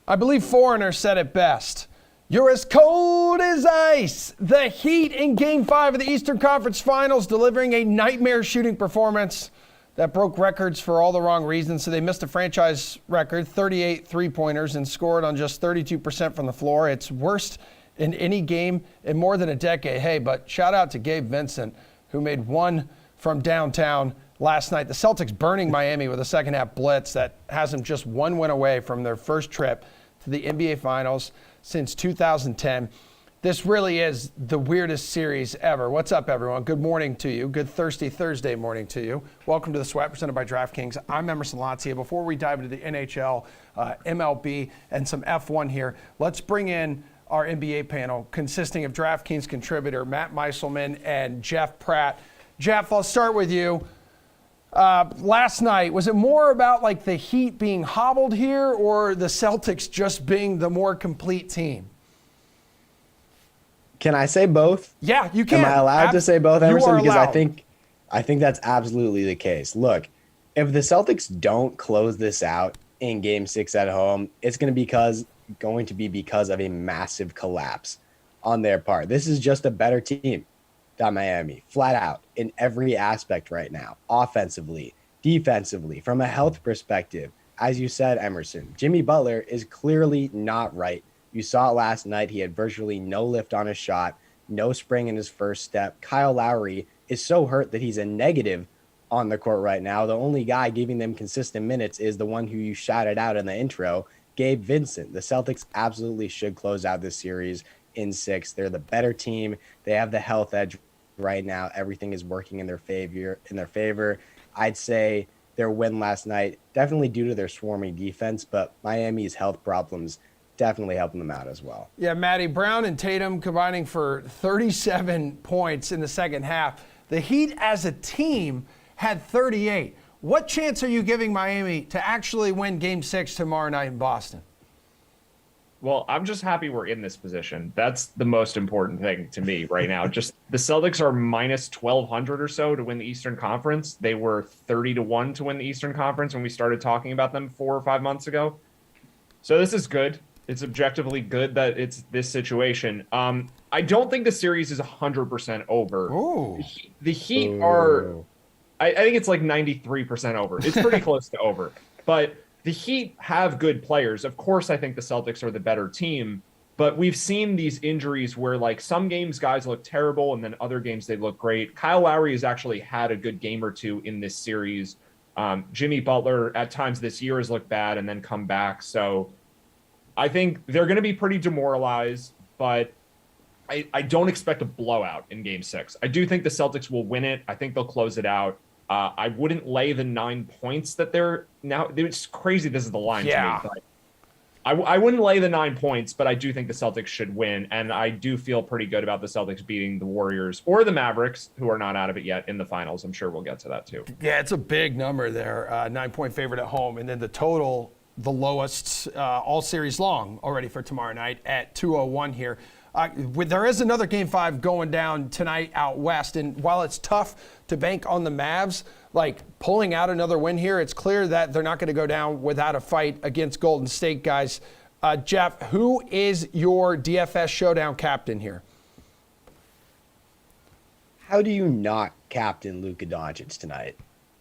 I believe Foreigner said it best. You're as cold as ice. The Heat in Game 5 of the Eastern Conference Finals delivering a nightmare shooting performance that broke records for all the wrong reasons. So they missed a franchise record, 38 three-pointers, and scored on just 32% from the floor. It's worst in any game in more than a decade. Hey, but shout out to Gabe Vincent, who made one from downtown last night. The Celtics burning Miami with a second-half blitz that has them just one win away from their first trip to the NBA Finals since 2010. This really is the weirdest series ever. What's up, everyone? Good morning to you. Good Thirsty Thursday morning to you. Welcome to The Sweat, presented by DraftKings. I'm Emerson Lancia. Before we dive into the NHL, MLB, and some F1 here, let's bring in our NBA panel consisting of DraftKings contributor Matt Meiselman and Jeff Pratt. Jeff, I'll start with you. Last night, was it more about like the Heat being hobbled here or the Celtics just being the more complete team? Can I say both? Yeah, you can. Am I allowed to say both, Emerson? Because allowed. I think that's absolutely the case. Look, if the Celtics don't close this out in Game 6 at home, it's going to be because of a massive collapse on their part. This is just a better team than Miami, flat out, in every aspect right now, offensively, defensively, from a health perspective. As you said, Emerson, Jimmy Butler is clearly not right. You saw it last night. He had virtually no lift on his shot, no spring in his first step. Kyle Lowry is so hurt that he's a negative on the court right now. The only guy giving them consistent minutes is the one who you shouted out in the intro, Gabe Vincent. The Celtics absolutely should close out this series in 6. They're the better team. They have the health edge right now. Everything is working in their favor. I'd say their win last night, definitely due to their swarming defense, but Miami's health problems definitely helping them out as well. Yeah, Matty, Brown and Tatum combining for 37 points in the second half. The Heat as a team had 38. What chance are you giving Miami to actually win Game 6 tomorrow night in Boston? Well, I'm just happy we're in this position. That's the most important thing to me right now. Just the Celtics are minus 1,200 or so to win the Eastern Conference. They were 30-1 to win the Eastern Conference when we started talking about them 4 or 5 months ago. So this is good. It's objectively good that it's this situation. I don't think the series is 100% over. Ooh. The Heat are, I think it's like 93% over. It's pretty close to over. But the Heat have good players. Of course, I think the Celtics are the better team, but we've seen these injuries where like some games guys look terrible and then other games they look great. Kyle Lowry has actually had a good game or two in this series. Jimmy Butler at times this year has looked bad and then come back. So I think they're going to be pretty demoralized, but I don't expect a blowout in Game 6. I do think the Celtics will win it. I think they'll close it out. I wouldn't lay the 9 points that they're now. It's crazy. This is the line Yeah. to me. But I wouldn't lay the 9 points, but I do think the Celtics should win. And I do feel pretty good about the Celtics beating the Warriors or the Mavericks, who are not out of it yet in the finals. I'm sure we'll get to that too. Yeah, it's a big number there. 9-point favorite at home. And then the total, the lowest all series long already for tomorrow night at 201 here. There is another Game 5 going down tonight out west, and while it's tough to bank on the Mavs, like pulling out another win here, it's clear that they're not going to go down without a fight against Golden State, guys. Jeff, who is your DFS showdown captain here? How do you not captain Luka Doncic tonight?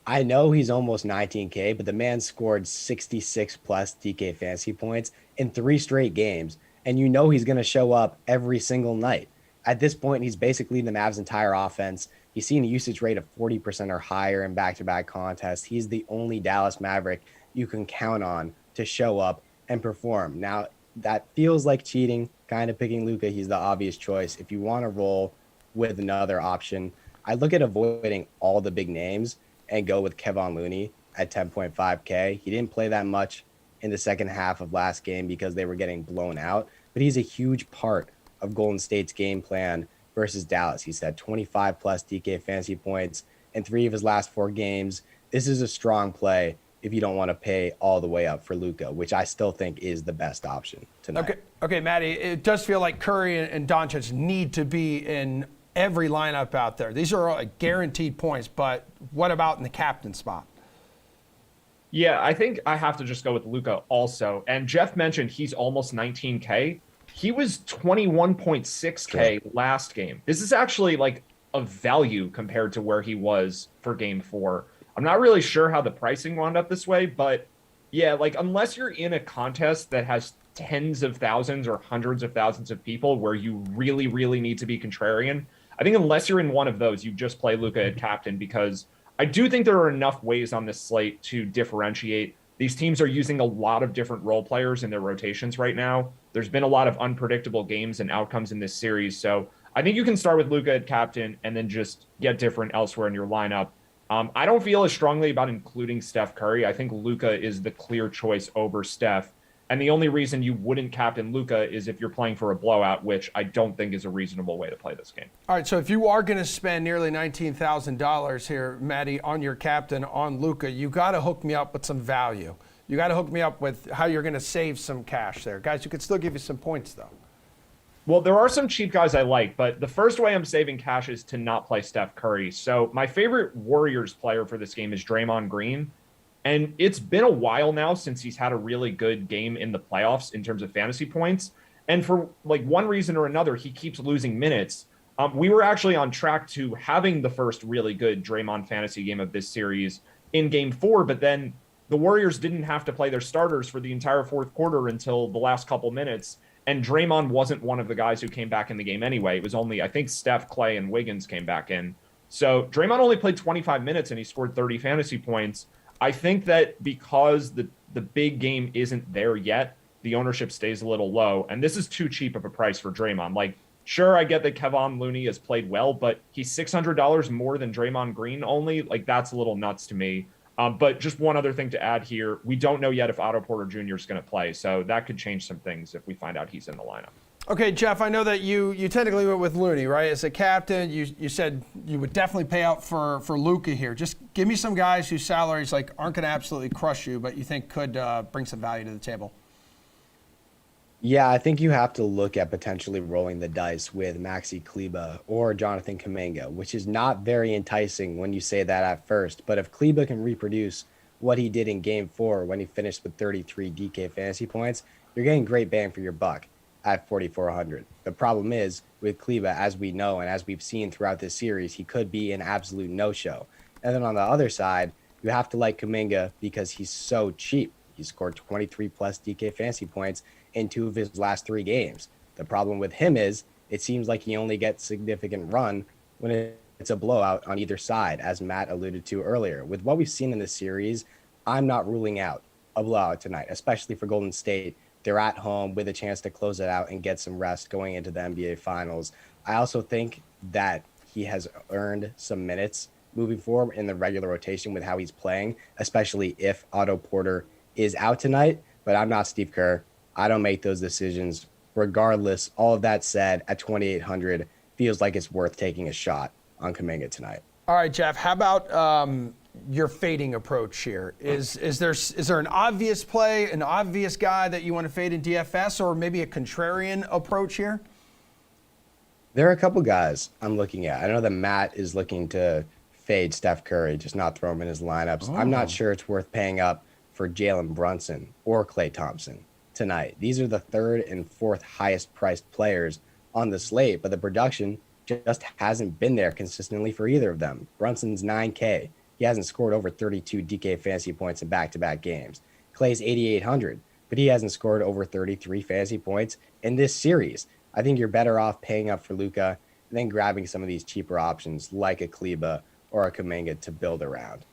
I know he's almost 19K, but the man scored 66 plus DK fantasy points in 3 straight games. And you know he's going to show up every single night. At this point, he's basically the Mavs' entire offense. He's seen a usage rate of 40% or higher in back-to-back contests. He's the only Dallas Maverick you can count on to show up and perform. Now, that feels like cheating, kind of picking Luka. He's the obvious choice. If you want to roll with another option, I look at avoiding all the big names and go with Kevon Looney at 10.5K. He didn't play that much in the second half of last game because they were getting blown out, but he's a huge part of Golden State's game plan versus Dallas. He's had 25 plus DK fantasy points in 3 of his last 4 games. This is a strong play if you don't want to pay all the way up for Luka, which I still think is the best option tonight. Okay, Matty, it does feel like Curry and Doncic need to be in every lineup out there. These are all guaranteed points, but what about in the captain spot? Yeah, I think I have to just go with Luka also. And Jeff mentioned he's almost 19K. He was 21.6K last game. This is actually like a value compared to where he was for game 4. I'm not really sure how the pricing wound up this way, but yeah, like unless you're in a contest that has tens of thousands or hundreds of thousands of people where you really, really need to be contrarian, I think unless you're in one of those, you just play Luka at captain because I do think there are enough ways on this slate to differentiate. These teams are using a lot of different role players in their rotations right now. There's been a lot of unpredictable games and outcomes in this series. So I think you can start with Luka at captain and then just get different elsewhere in your lineup. I don't feel as strongly about including Steph Curry. I think Luka is the clear choice over Steph. And the only reason you wouldn't captain Luka is if you're playing for a blowout, which I don't think is a reasonable way to play this game. All right, so if you are going to spend nearly $19,000 here, Maddie, on your captain, on Luka, you got to hook me up with some value. You got to hook me up with how you're going to save some cash there. Guys, you could still give you some points, though. Well, there are some cheap guys I like, but the first way I'm saving cash is to not play Steph Curry. So my favorite Warriors player for this game is Draymond Green. And it's been a while now since he's had a really good game in the playoffs in terms of fantasy points. And for like one reason or another, he keeps losing minutes. We were actually on track to having the first really good Draymond fantasy game of this series in game 4, but then the Warriors didn't have to play their starters for the entire fourth quarter until the last couple minutes. And Draymond wasn't one of the guys who came back in the game anyway. It was only, I think, Steph, Clay, and Wiggins came back in. So Draymond only played 25 minutes and he scored 30 fantasy points. I think that because the big game isn't there yet, the ownership stays a little low. And this is too cheap of a price for Draymond. Like, sure, I get that Kevon Looney has played well, but he's $600 more than Draymond Green only. Like, that's a little nuts to me. But just one other thing to add here. We don't know yet if Otto Porter Jr. is going to play. So that could change some things if we find out he's in the lineup. Okay, Jeff, I know that you technically went with Looney, right? As a captain, you said you would definitely pay out for Luka here. Just give me some guys whose salaries like aren't going to absolutely crush you, but you think could bring some value to the table. Yeah, I think you have to look at potentially rolling the dice with Maxi Kleba or Jonathan Kuminga, which is not very enticing when you say that at first. But if Kleba can reproduce what he did in game 4 when he finished with 33 DK fantasy points, you're getting great bang for your buck at 4,400. The problem is with Kleba, as we know and as we've seen throughout this series, he could be an absolute no-show. And then on the other side, you have to like Kuminga because he's so cheap. He scored 23 plus DK fantasy points in 2 of his last 3 games. The problem with him is it seems like he only gets significant run when it's a blowout on either side, as Matt alluded to earlier. With what we've seen in this series, I'm not ruling out a blowout tonight, especially for Golden State. They're at home with a chance to close it out and get some rest going into the NBA Finals. I also think that he has earned some minutes moving forward in the regular rotation with how he's playing, especially if Otto Porter is out tonight. But I'm not Steve Kerr. I don't make those decisions. Regardless, all of that said, at 2,800, feels like it's worth taking a shot on Kuminga tonight. All right, Jeff, how about your fading approach here? Is there an obvious play, an obvious guy that you want to fade in DFS, or maybe a contrarian approach here? There are a couple guys I'm looking at. I know that Matt is looking to fade Steph Curry, just not throw him in his lineups. I'm not sure it's worth paying up for Jalen Brunson or Klay Thompson tonight. These are the 3rd and 4th highest priced players on the slate, but the production just hasn't been there consistently for either of them. Brunson's 9K. He hasn't scored over 32 DK fantasy points in back-to-back games. Klay's 8,800, but he hasn't scored over 33 fantasy points in this series. I think you're better off paying up for Luka and then grabbing some of these cheaper options like a Kleba or a Kuminga to build around.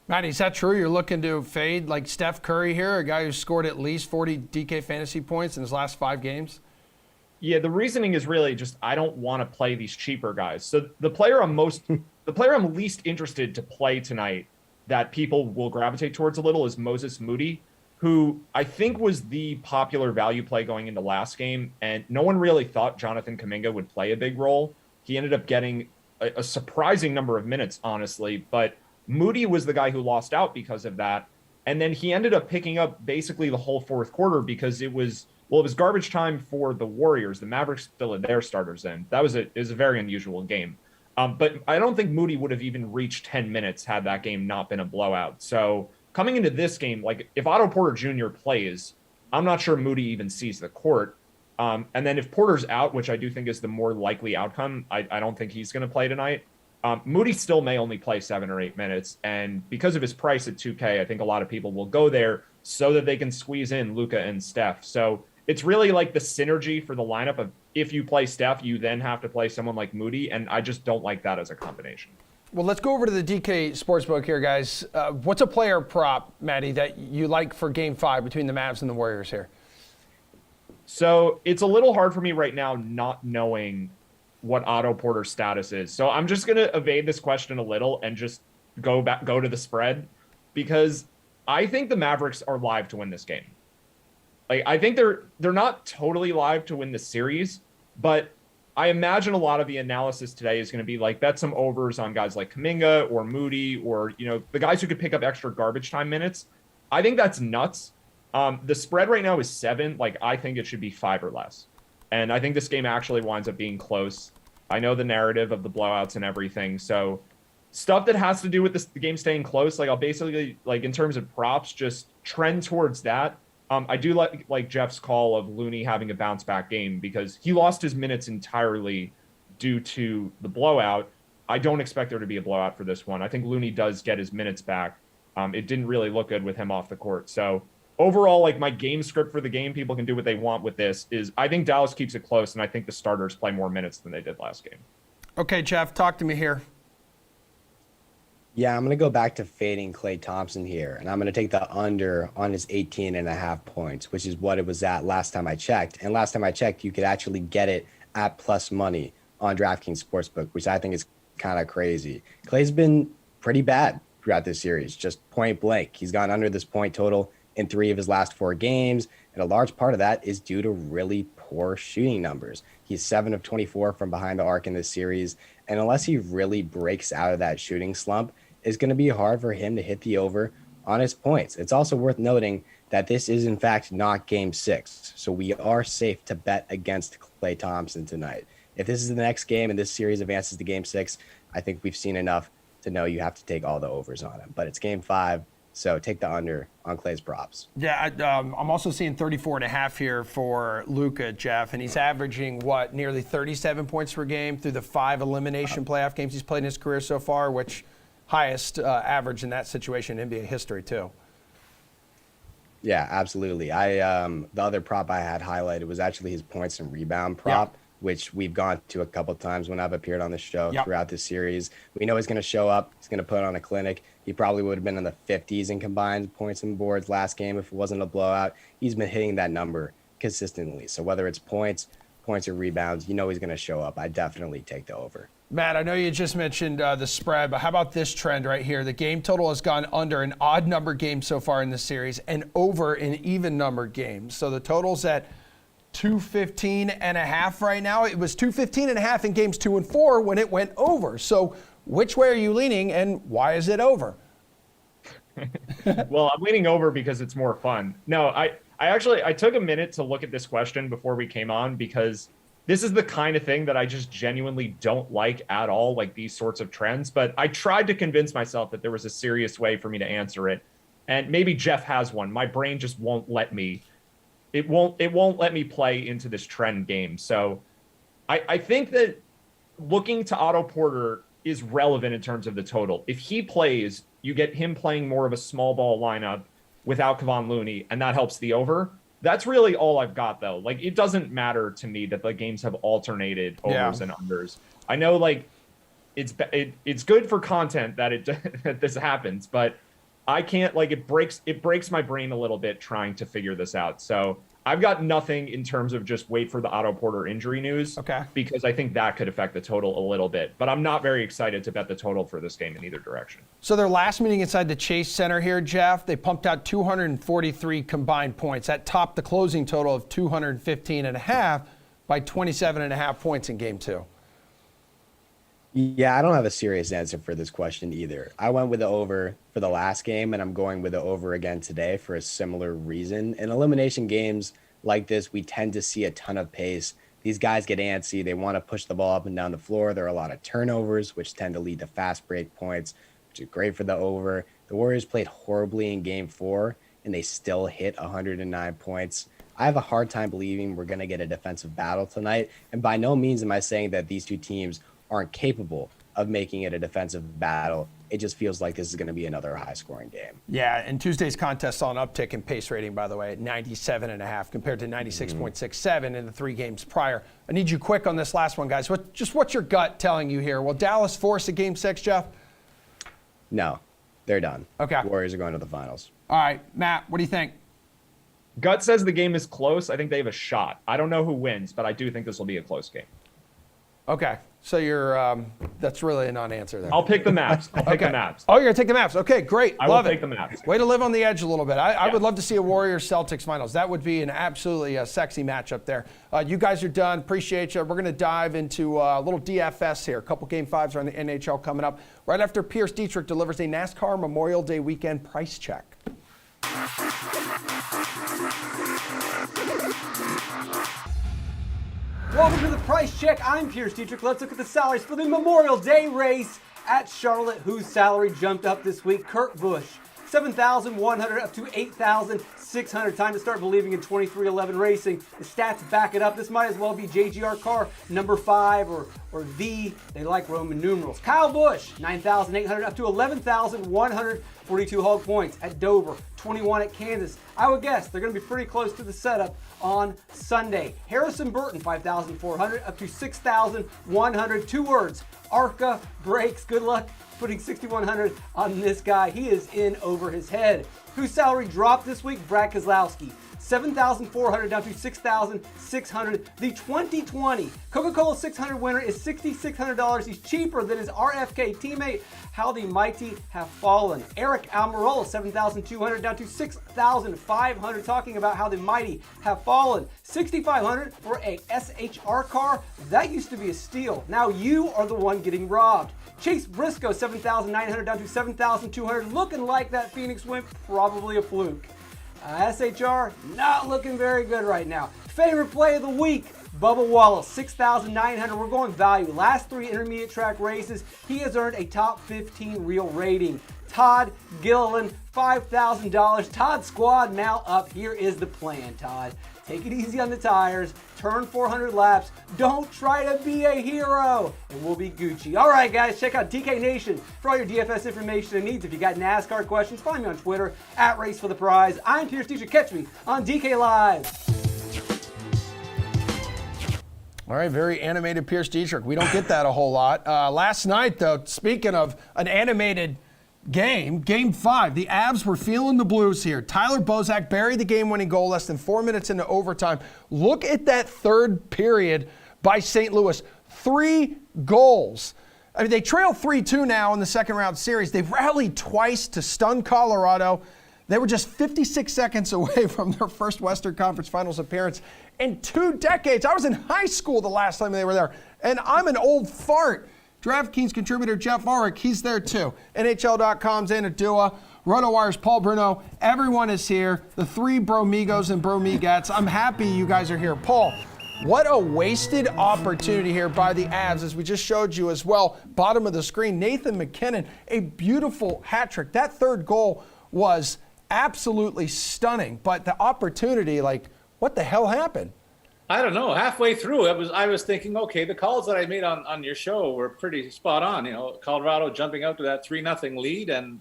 Matty, is that true? You're looking to fade like Steph Curry here, a guy who scored at least 40 DK fantasy points in his last 5 games? Yeah, the reasoning is really just I don't want to play these cheaper guys. So the player I'm least interested to play tonight that people will gravitate towards a little is Moses Moody, who I think was the popular value play going into last game, and no one really thought Jonathan Kuminga would play a big role. He ended up getting a surprising number of minutes, honestly, but Moody was the guy who lost out because of that. And then he ended up picking up basically the whole fourth quarter because it was garbage time for the Warriors. The Mavericks still had their starters in. It was a very unusual game. But I don't think Moody would have even reached 10 minutes had that game not been a blowout. So coming into this game, like if Otto Porter Jr. plays, I'm not sure Moody even sees the court. And then if Porter's out, which I do think is the more likely outcome, I don't think he's going to play tonight. Moody still may only play 7 or 8 minutes. And because of his price at 2K, I think a lot of people will go there so that they can squeeze in Luka and Steph. So it's really like the synergy for the lineup of if you play Steph, you then have to play someone like Moody. And I just don't like that as a combination. Well, let's go over to the DK Sportsbook here, guys. What's a player prop, Maddie, that you like for Game 5 between the Mavs and the Warriors here? So it's a little hard for me right now not knowing what Otto Porter's status is. So I'm just going to evade this question a little and just go to the spread, because I think the Mavericks are live to win this game. Like, I think they're not totally live to win the series, but I imagine a lot of the analysis today is going to be like bet some overs on guys like Kuminga or Moody or, the guys who could pick up extra garbage time minutes. I think that's nuts. The spread right now is 7. Like, I think it should be 5 or less. And I think this game actually winds up being close. I know the narrative of the blowouts and everything. So stuff that has to do with the game staying close, like I'll basically, like in terms of props, just trend towards that. I do like Jeff's call of Looney having a bounce back game because he lost his minutes entirely due to the blowout. I don't expect there to be a blowout for this one. I think Looney does get his minutes back. It didn't really look good with him off the court. So overall, like my game script for the game, people can do what they want with this, is I think Dallas keeps it close, and I think the starters play more minutes than they did last game. Okay, Jeff, talk to me here. Yeah, I'm going to go back to fading Klay Thompson here, and I'm going to take the under on his 18.5 points, which is what it was at last time I checked. And last time I checked, you could actually get it at plus money on DraftKings Sportsbook, which I think is kind of crazy. Klay's been pretty bad throughout this series, just point blank. He's gone under this point total in 3 of his last 4 games, and a large part of that is due to really poor shooting numbers. He's 7 of 24 from behind the arc in this series, and unless he really breaks out of that shooting slump, it's going to be hard for him to hit the over on his points. It's also worth noting that this is, in fact, not Game 6, so we are safe to bet against Klay Thompson tonight. If this is the next game and this series advances to Game 6, I think we've seen enough to know you have to take all the overs on him. But it's Game 5, so take the under on Klay's props. Yeah, I'm also seeing 34.5 here for Luka, Jeff, and he's averaging, nearly 37 points per game through the 5 elimination playoff games he's played in his career so far, which highest average in that situation in NBA history, too. Yeah, absolutely. The other prop I had highlighted was actually his points and rebound prop, which we've gone to a couple times when I've appeared on the show throughout this series. We know he's going to show up. He's going to put on a clinic. He probably would have been in the 50s in combined points and boards last game if it wasn't a blowout. He's been hitting that number consistently. So whether it's points or rebounds, he's going to show up. I definitely take the over. Matt, I know you just mentioned the spread, but how about this trend right here? The game total has gone under an odd number game so far in this series and over in even number games. So the total's at 215.5 right now. It was 215.5 in games 2 and 4 when it went over. So which way are you leaning and why is it over? Well, I'm leaning over because it's more fun. No, I took a minute to look at this question before we came on because this is the kind of thing that I just genuinely don't like at all, like these sorts of trends. But I tried to convince myself that there was a serious way for me to answer it. And maybe Jeff has one. My brain just won't let me. It won't let me play into this trend game. So I think that looking to Otto Porter is relevant in terms of the total. If he plays, you get him playing more of a small ball lineup without Kevon Looney, and that helps the over. That's really all I've got, though. Like, it doesn't matter to me that the games have alternated overs and unders. I know, like, it's good for content that that this happens, but I can't, like, it breaks my brain a little bit trying to figure this out. So I've got nothing in terms of just wait for the Otto Porter injury news. Okay. Because I think that could affect the total a little bit. But I'm not very excited to bet the total for this game in either direction. So their last meeting inside the Chase Center here, Jeff, they pumped out 243 combined points. That topped the closing total of 215.5 by 27.5 points in game 2. Yeah, I don't have a serious answer for this question either. I went with the over for the last game, and I'm going with the over again today for a similar reason. In elimination games like this, we tend to see a ton of pace. These guys get antsy. They want to push the ball up and down the floor. There are a lot of turnovers, which tend to lead to fast break points, which is great for the over. The Warriors played horribly in game 4, and they still hit 109 points. I have a hard time believing we're going to get a defensive battle tonight. And by no means am I saying that these two teams aren't capable of making it a defensive battle. It just feels like this is going to be another high-scoring game. Yeah, and Tuesday's contest saw an uptick in pace rating, by the way, at 97.5 compared to 96.67 in the 3 games prior. I need you quick on this last one, guys. What's your gut telling you here? Will Dallas force a Game 6, Jeff? No, they're done. Okay. The Warriors are going to the finals. All right, Matt, what do you think? Gut says the game is close. I think they have a shot. I don't know who wins, but I do think this will be a close game. Okay, so you're that's really a non-answer there. I'll pick the Maps. I'll pick Okay. the Maps. Oh, you're gonna take the Maps. Okay, great. I will Love take it. the Maps. Way to live on the edge a little bit. I would love to see a Warriors-Celtics finals. That would be an absolutely sexy matchup there. You guys are done. Appreciate you. We're going to dive into a little DFS here. A couple Game 5s are on the NHL coming up right after Pierce Dietrich delivers a NASCAR Memorial Day weekend price check. Welcome to the Price Check. I'm Pierce Dietrich. Let's look at the salaries for the Memorial Day race at Charlotte. Whose salary jumped up this week? Kurt Busch, $7,100 up to $8,600. Time to start believing in 2311 racing. The stats back it up. This might as well be JGR Car number 5 or V. They like Roman numerals. Kyle Busch, $9,800 up to 11,142 hog points at Dover. 21 at Kansas. I would guess they're going to be pretty close to the setup on Sunday. Harrison Burton, 5,400 up to 6,100. 2 words. ARCA breaks. Good luck putting 6,100 on this guy. He is in over his head. Whose salary dropped this week? Brad Keselowski. 7,400 down to 6,600. The 2020 Coca-Cola 600 winner is $6,600. He's cheaper than his RFK teammate. How the mighty have fallen. Eric Almirola, 7,200 down to 6,500. Talking about how the mighty have fallen. 6,500 for a SHR car. That used to be a steal. Now you are the one getting robbed. Chase Briscoe, 7,900 down to 7,200. Looking like that Phoenix win, probably a fluke. SHR, not looking very good right now. Favorite play of the week, Bubba Wallace, 6,900. We're going value. Last 3 intermediate track races, he has earned a top 15 real rating. Todd Gilliland, $5,000. Todd squad now up. Here is the plan, Todd. Take it easy on the tires. Turn 400 laps. Don't try to be a hero. And we'll be Gucci. All right, guys, check out DK Nation for all your DFS information and needs. If you got NASCAR questions, find me on Twitter at Race for the Prize. I'm Pierce Dietrich. Catch me on DK Live. All right, very animated Pierce Dietrich. We don't get that a whole lot. Last night, though, speaking of an animated game, Game 5, the Avs were feeling the blues here. Tyler Bozak buried the game-winning goal less than 4 minutes into overtime. Look at that third period by St. Louis. 3 goals. I mean, they trail 3-2 now in the second round series. They've rallied twice to stun Colorado. They were just 56 seconds away from their first Western Conference Finals appearance in 2 decades. I was in high school the last time they were there, and I'm an old fart. DraftKings contributor Jeff Ulrich, he's there too. NHL.com's Anna Dua, RotoWire's Paul Bruno. Everyone is here. The 3 Bromigos and Bromigats. I'm happy you guys are here. Paul, what a wasted opportunity here by the Avs, as we just showed you as well. Bottom of the screen, Nathan McKinnon, a beautiful hat trick. That third goal was absolutely stunning, but the opportunity, like, what the hell happened? I don't know. Halfway through, I was thinking, okay, the calls that I made on your show were pretty spot on. You know, Colorado jumping out to that 3-0 lead and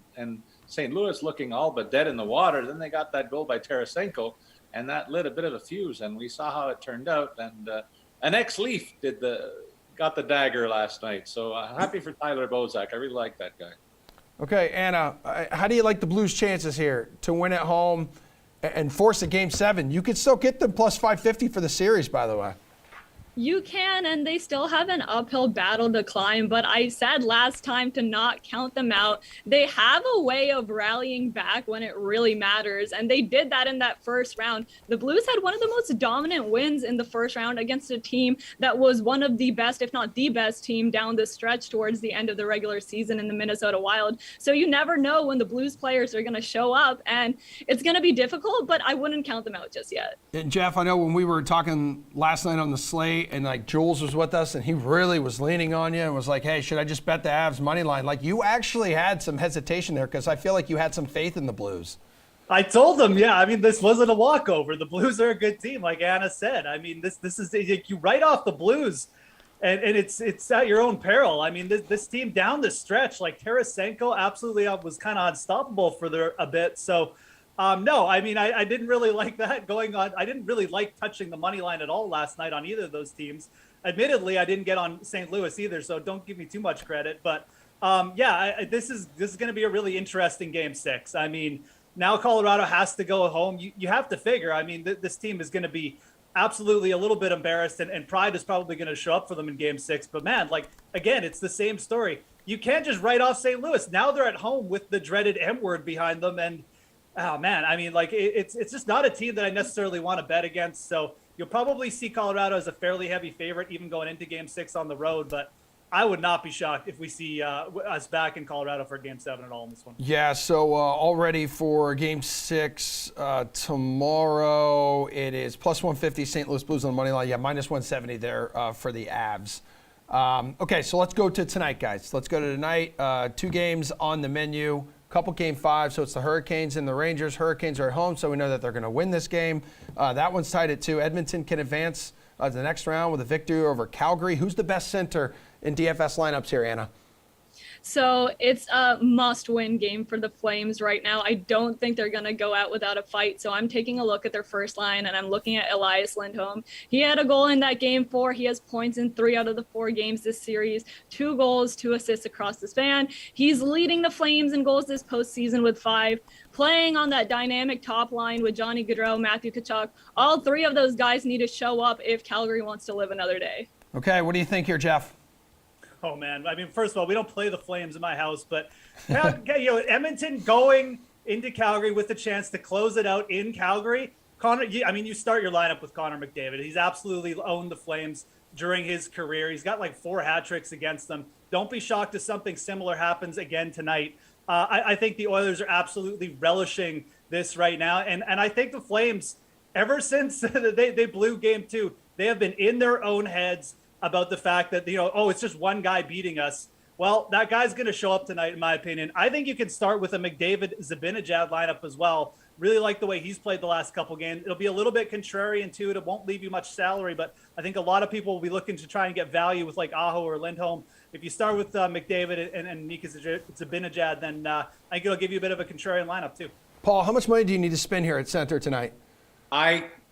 St. Louis looking all but dead in the water. Then they got that goal by Tarasenko, and that lit a bit of a fuse. And we saw how it turned out. And an ex-Leaf got the dagger last night. So happy for Tyler Bozak. I really like that guy. Okay, Anna, how do you like the Blues' chances here to win at home and force a Game 7? You could still get them plus 550 for the series, by the way. You can, and they still have an uphill battle to climb, but I said last time to not count them out. They have a way of rallying back when it really matters, and they did that in that first round. The Blues had one of the most dominant wins in the first round against a team that was one of the best, if not the best team down the stretch towards the end of the regular season in the Minnesota Wild. So you never know when the Blues players are going to show up, and it's going to be difficult, but I wouldn't count them out just yet. And Jeff, I know when we were talking last night on the slate, Calgary, and like Jules was with us, and he really was leaning on you and was like, hey, should I just bet the Avs money line? Like, you actually had some hesitation there because I feel like you had some faith in the Blues. I told them, yeah. I mean, this wasn't a walkover. The Blues are a good team, like Anna said. I mean, this is you write off the Blues, and it's at your own peril. I mean, this team down the stretch, like Tarasenko, absolutely was kind of unstoppable for a bit. So, no, I mean, I didn't really like that going on. I didn't really like touching the money line at all last night on either of those teams. Admittedly, I didn't get on St. Louis either, so don't give me too much credit. But this is going to be a really interesting Game 6. I mean. Now Colorado has to go home. You have to figure. I mean, this team is going to be absolutely a little bit embarrassed, and pride is probably going to show up for them in Game 6. But, man, like, again, it's the same story. You can't just write off St. Louis. Now they're at home with the dreaded M word behind them. And, oh, man, I mean, like, it's just not a team that I necessarily want to bet against. So you'll probably see Colorado as a fairly heavy favorite, even going into Game 6 on the road. But I would not be shocked if we see us back in Colorado for Game 7 at all in this one. Yeah, so all ready for Game 6 tomorrow. It is plus 150 St. Louis Blues on the money line. Yeah, minus 170 there for the Avs. Okay, so let's go to tonight, guys. Let's go to tonight. 2 games on the menu. Couple Game 5, so it's the Hurricanes and the Rangers. Hurricanes are at home, so we know that they're going to win this game. That one's tied at 2. Edmonton can advance to the next round with a victory over Calgary. Who's the best center in DFS lineups here, Anna? So it's a must-win game for the Flames right now. I don't think they're going to go out without a fight. So I'm taking a look at their first line, and I'm looking at Elias Lindholm. He had a goal in that Game 4. He has points in 3 out of the 4 games this series. 2 goals, 2 assists across the span. He's leading the Flames in goals this postseason with 5. Playing on that dynamic top line with Johnny Gaudreau, Matthew Tkachuk. All 3 of those guys need to show up if Calgary wants to live another day. Okay, what do you think here, Jeff? Oh, man. I mean, first of all, we don't play the Flames in my house, but Edmonton going into Calgary with the chance to close it out in Calgary. You start your lineup with Connor McDavid. He's absolutely owned the Flames during his career. He's got like 4 hat tricks against them. Don't be shocked if something similar happens again tonight. I think the Oilers are absolutely relishing this right now. And I think the Flames, ever since they blew Game 2, they have been in their own heads about the fact that, it's just one guy beating us. Well, that guy's going to show up tonight, in my opinion. I think you can start with a McDavid-Zibanejad lineup as well. Really like the way he's played the last couple games. It'll be a little bit contrarian to it. It won't leave you much salary, but I think a lot of people will be looking to try and get value with like Aho or Lindholm. If you start with McDavid and Mika Zibanejad, then I think it'll give you a bit of a contrarian lineup too. Paul, how much money do you need to spend here at center tonight?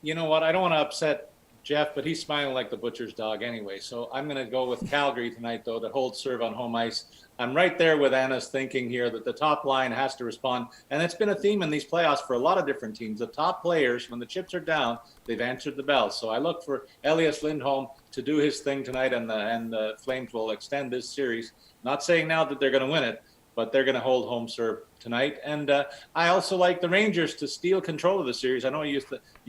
You know what? I don't want to upset Jeff, but he's smiling like the butcher's dog anyway. So I'm going to go with Calgary tonight, though, to hold serve on home ice. I'm right there with Anna's thinking here that the top line has to respond. And it's been a theme in these playoffs for a lot of different teams. The top players, when the chips are down, they've answered the bell. So I look for Elias Lindholm to do his thing tonight, and the Flames will extend this series. Not saying now that they're going to win it, but they're going to hold home serve tonight. And I also like the Rangers to steal control of the series. I know you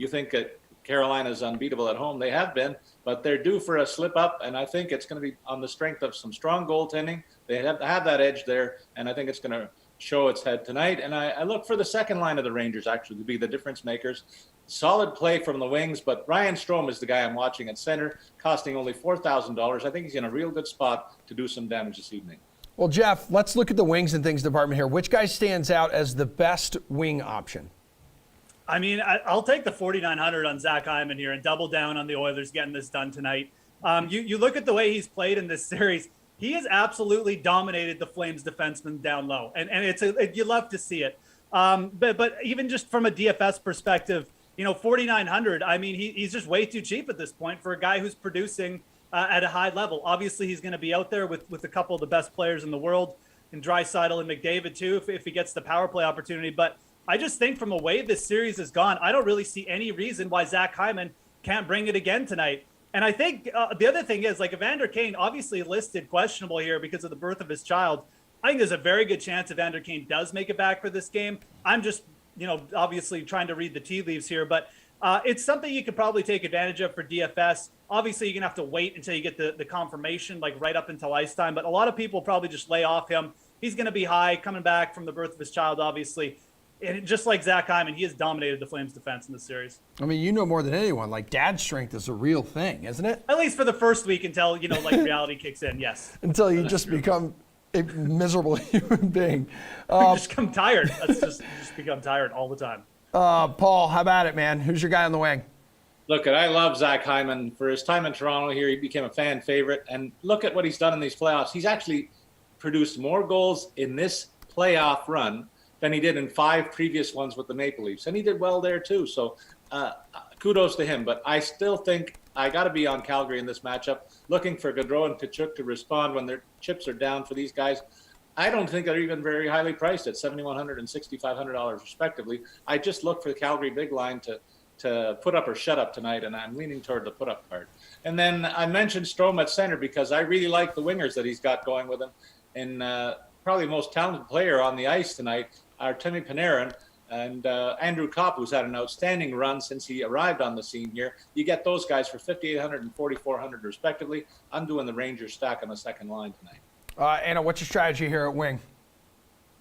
think that Carolina's unbeatable at home. They have been, but they're due for a slip up, and I think it's going to be on the strength of some strong goaltending. They have that edge there, and I think it's going to show its head tonight. And I look for the second line of the Rangers actually to be the difference makers. Solid play from the wings, but Ryan Strome is the guy I'm watching at center, costing only $4,000. I think he's in a real good spot to do some damage this evening. Well, Jeff, let's look at the wings and things department here. Which guy stands out as the best wing option? I mean, I'll take the 4,900 on Zach Hyman here and double down on the Oilers getting this done tonight. You look at the way he's played in this series. He has absolutely dominated the Flames defensemen down low, and you love to see it. But even just from a DFS perspective, 4,900. I mean, he's just way too cheap at this point for a guy who's producing at a high level. Obviously, he's going to be out there with a couple of the best players in the world, in Draisaitl and McDavid too, if he gets the power play opportunity. But I just think from the way this series has gone, I don't really see any reason why Zach Hyman can't bring it again tonight. And I think the other thing is, like, Evander Kane, obviously listed questionable here because of the birth of his child. I think there's a very good chance Evander Kane does make it back for this game. I'm just, obviously trying to read the tea leaves here, but it's something you could probably take advantage of for DFS. Obviously, you're going to have to wait until you get the confirmation, like right up until ice time. But a lot of people probably just lay off him. He's going to be high, coming back from the birth of his child, obviously. And just like Zach Hyman, he has dominated the Flames defense in this series. I mean, you know more than anyone, like dad strength is a real thing, isn't it? At least for the first week until, like reality kicks in, yes. Until you just become a miserable human being. You just become tired. You just become tired all the time. Paul, how about it, man? Who's your guy on the wing? Look, I love Zach Hyman. For his time in Toronto here, he became a fan favorite. And look at what he's done in these playoffs. He's actually produced more goals in this playoff run than he did in 5 previous ones with the Maple Leafs. And he did well there too. So kudos to him. But I still think I got to be on Calgary in this matchup, looking for Gaudreau and Tkachuk to respond when their chips are down for these guys. I don't think they're even very highly priced at $7,100 and $6,500 respectively. I just look for the Calgary big line to put up or shut up tonight, and I'm leaning toward the put up card. And then I mentioned Strome at center because I really like the wingers that he's got going with him. And probably the most talented player on the ice tonight are Timmy Panarin and Andrew Kopp, who's had an outstanding run since he arrived on the scene here. You get those guys for $5,800 and $4,400 respectively. I'm doing the Rangers stack on the second line tonight. Anna, what's your strategy here at wing?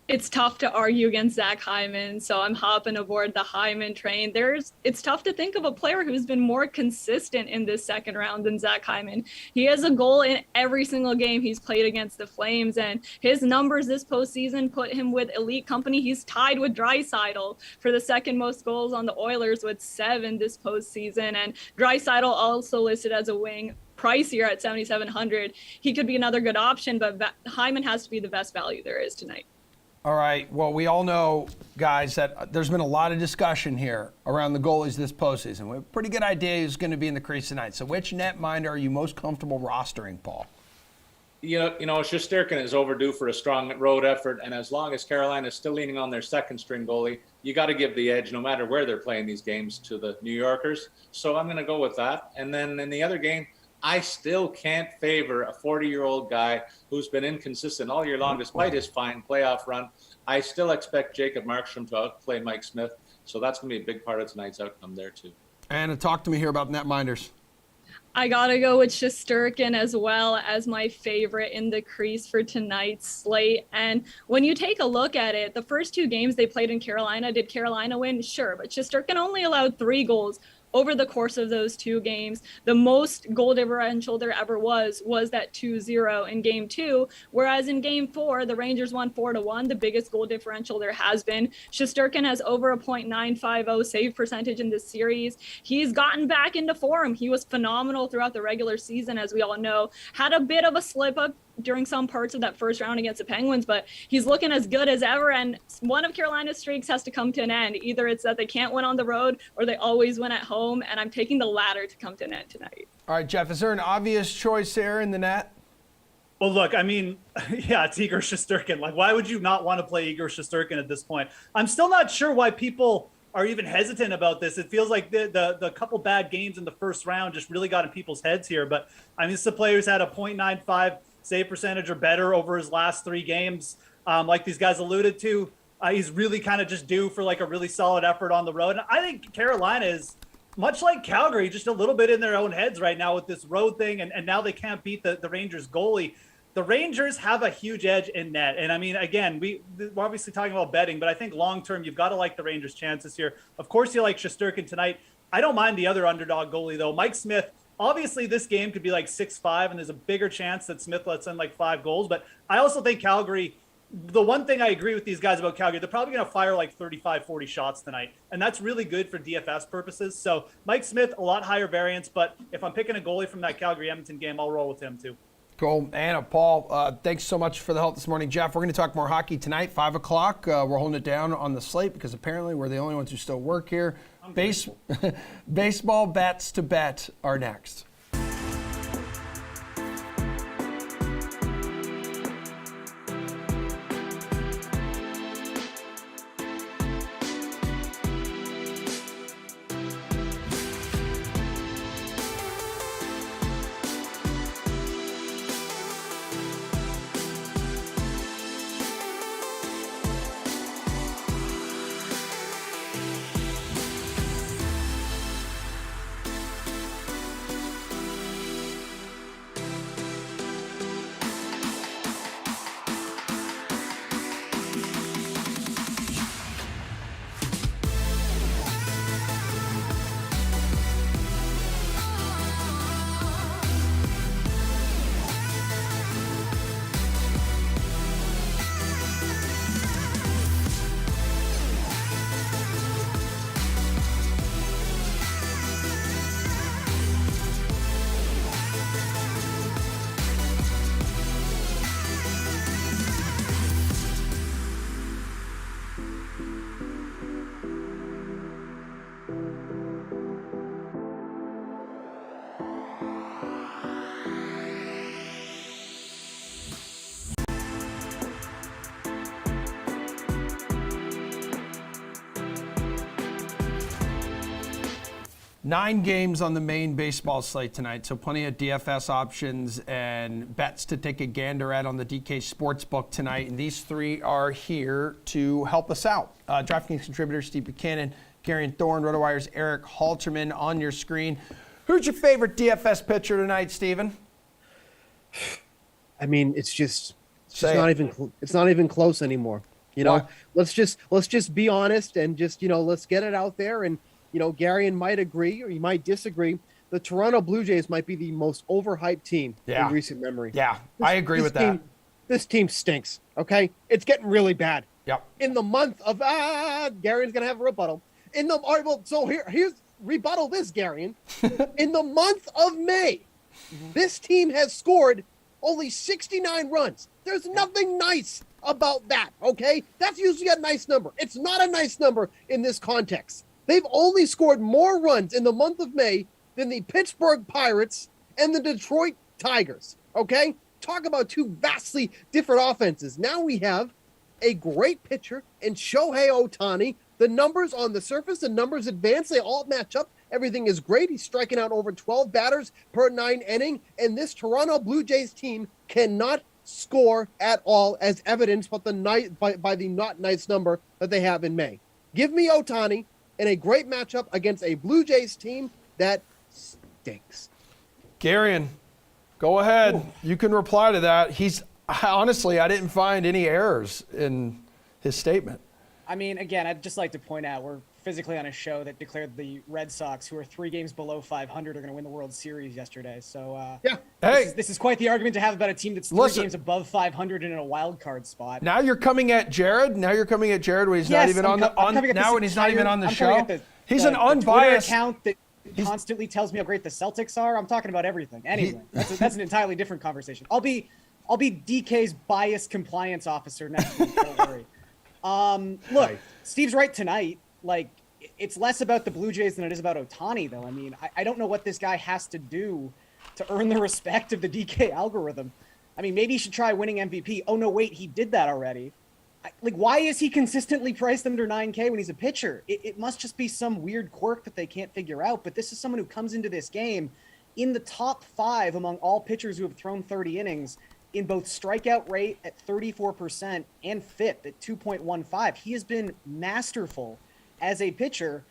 It's tough to argue against Zach Hyman, so I'm hopping aboard the Hyman train. It's tough to think of a player who's been more consistent in this second round than Zach Hyman. He has a goal in every single game he's played against the Flames, and his numbers this postseason put him with elite company. He's tied with Draisaitl for the second most goals on the Oilers with 7 this postseason, and Draisaitl also listed as a wing. Pricier at $7,700. He could be another good option, but Hyman has to be the best value there is tonight. All right. Well, we all know, guys, that there's been a lot of discussion here around the goalies this postseason. We have a pretty good idea who's going to be in the crease tonight. So which netminder are you most comfortable rostering, Paul? You know, Shesterkin is overdue for a strong road effort, and as long as Carolina is still leaning on their second-string goalie, you got to give the edge, no matter where they're playing these games, to the New Yorkers. So I'm going to go with that. And then in the other game, I still can't favor a 40-year-old guy who's been inconsistent all year long despite his fine playoff run. I still expect Jacob Markstrom to outplay Mike Smith, so that's going to be a big part of tonight's outcome there too. Anna, talk to me here about netminders. I gotta go with Shesterkin as well as my favorite in the crease for tonight's slate. And when you take a look at it, the first 2 games they played in Carolina, did Carolina win? Sure, but Shesterkin only allowed 3 goals over the course of those 2 games. The most goal differential there ever was that 2-0 in game 2, whereas in game 4, the Rangers won 4-1, the biggest goal differential there has been. Shesterkin has over a .950 save percentage in this series. He's gotten back into form. He was phenomenal throughout the regular season, as we all know. Had a bit of a slip up during some parts of that first round against the Penguins, but he's looking as good as ever, and one of Carolina's streaks has to come to an end. Either it's that they can't win on the road or they always win at home, and I'm taking the latter to come to an end tonight. All right, Jeff, is there an obvious choice there in the net? Well, look, I mean, yeah, it's Igor Shesterkin. Like, why would you not want to play Igor Shesterkin at this point? I'm still not sure why people are even hesitant about this. It feels like the couple bad games in the first round just really got in people's heads here. But, I mean, some players had a .95 save percentage or better over his last 3 games. Like these guys alluded to, he's really kind of just due for like a really solid effort on the road. And I think Carolina is much like Calgary, just a little bit in their own heads right now with this road thing. And now they can't beat the Rangers goalie. The Rangers have a huge edge in net. And I mean, again, we're obviously talking about betting, but I think long-term, you've got to like the Rangers' chances here. Of course, you like Shesterkin tonight. I don't mind the other underdog goalie though. Mike Smith, obviously, this game could be like 6-5, and there's a bigger chance that Smith lets in like 5 goals. But I also think Calgary, the one thing I agree with these guys about Calgary, they're probably going to fire like 35, 40 shots tonight. And that's really good for DFS purposes. So Mike Smith, a lot higher variance. But if I'm picking a goalie from that Calgary-Edmonton game, I'll roll with him too. Cool. Anna, Paul, thanks so much for the help this morning. Jeff, we're going to talk more hockey tonight, 5 o'clock. We're holding it down on the slate because apparently we're the only ones who still work here. Baseball bets to bet are next. 9 games on the main baseball slate tonight, so plenty of DFS options and bets to take a gander at on the DK Sportsbook tonight. And these 3 are here to help us out. DraftKings contributors Steve Buchanan, Gary Thorne, RotoWire's Eric Halterman on your screen. Who's your favorite DFS pitcher tonight, Steven? I mean, it's not even close anymore. You know, let's just be honest and just, let's get it out there. And, Gary might agree or you might disagree. The Toronto Blue Jays might be the most overhyped team in recent memory. Yeah, I agree with that. This team stinks. Okay. It's getting really bad. Yep. In the month of, Gary's going to have a rebuttal. So here's rebuttal this, Gary. In the month of May, this team has scored only 69 runs. There's nothing nice about that, okay? That's usually a nice number. It's not a nice number in this context. They've only scored more runs in the month of May than the Pittsburgh Pirates and the Detroit Tigers, okay? Talk about 2 vastly different offenses. Now we have a great pitcher in Shohei Ohtani. The numbers on the surface, the numbers advance, they all match up. Everything is great. He's striking out over 12 batters per 9 inning, and this Toronto Blue Jays team cannot score at all, as evidenced by the not nice number that they have in May. Give me Ohtani in a great matchup against a Blue Jays team that stinks. Garion, go ahead. Ooh. You can reply to that. Honestly, I didn't find any errors in his statement. I mean, again, I'd just like to point out we're physically on a show that declared the Red Sox, who are 3 games below 500, are going to win the World Series yesterday. So, this is quite the argument to have about a team that's 3 games above 500 and in a wild card spot. Now you're coming at Jared. When he's not even on the show. He's an unbiased Twitter account that constantly tells me how great the Celtics are. I'm talking about everything. Anyway, that's an entirely different conversation. I'll be DK's bias compliance officer next week. Don't worry. Look, Steve's right tonight. Like, it's less about the Blue Jays than it is about Ohtani, though. I mean, I don't know what this guy has to do to earn the respect of the DK algorithm. I mean, maybe he should try winning MVP. Oh, no, wait, he did that already. Why is he consistently priced under 9K when he's a pitcher? It must just be some weird quirk that they can't figure out. But this is someone who comes into this game in the top 5 among all pitchers who have thrown 30 innings in both strikeout rate at 34% and FIP at 2.15. He has been masterful as a pitcher,